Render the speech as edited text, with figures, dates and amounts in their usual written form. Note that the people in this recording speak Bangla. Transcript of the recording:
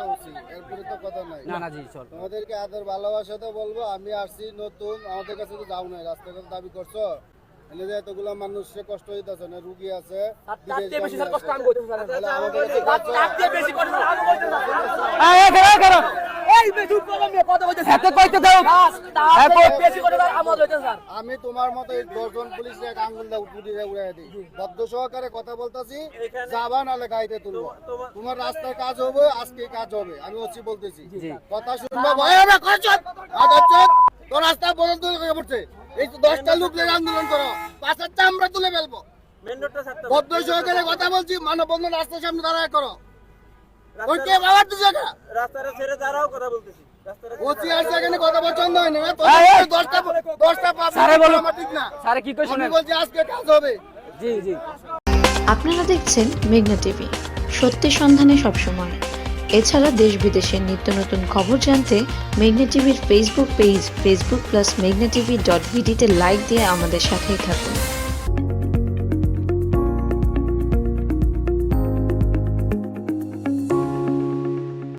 কথা বলছি, এরপরে তো কথা নাই। না না জি চল। তোমাদেরকে আদর ভালোবাসাতে বলবো, আমি আসছি নতুন, আমাদের কাছে তো যাও নাই, রাস্তাঘাট দাবি করছো, এনে যে এতগুলা মানুষের কষ্ট হইতেছে না, রুগী আছে, আমি তোমার মতো 10 জন পুলিশে আঙ্গুল উড়াই দিই, বদ্ধ সহকারে কথা বলতেছি, যাবা নালে গাইতে তুলবো, তোমার রাস্তায় কাজ হবে, আজকে কাজ হবে, আমি ওসি বলতেছি, কথা শুনবো, ভয় হবে, তোর রাস্তা বন্ধ হয়ে পড়ছে, এই 10টা লোক আন্দোলন করো, 5 আমরা তুলে ফেলবো, বদ্ধ সহকারে কথা বলছি, মানববন্ধন রাস্তার সামনে দাঁড়ায় করো, ওই কে বাবার তো জায়গা রাস্তাটা ছেড়ে দাঁড়াও, কথা বলতেছি। ওসি আর সেখানে কথা পছন্দ হয় না, 10টা স্যারে বলো। ঠিক না, স্যারে কি কই আমি শুনেন? বলছি আজকে কাজ হবে। জি জি। আপনারা দেখছেন মেঘনা টিভি, সত্যের সন্ধানে সবসময়। এছাড়া দেশ বিদেশের নিত্য নতুন খবর জানতে মেঘনা টিভির ফেসবুক পেজ facebook+meghna tv.vd তে লাইক দিয়ে আমাদের সাথেই থাকুন।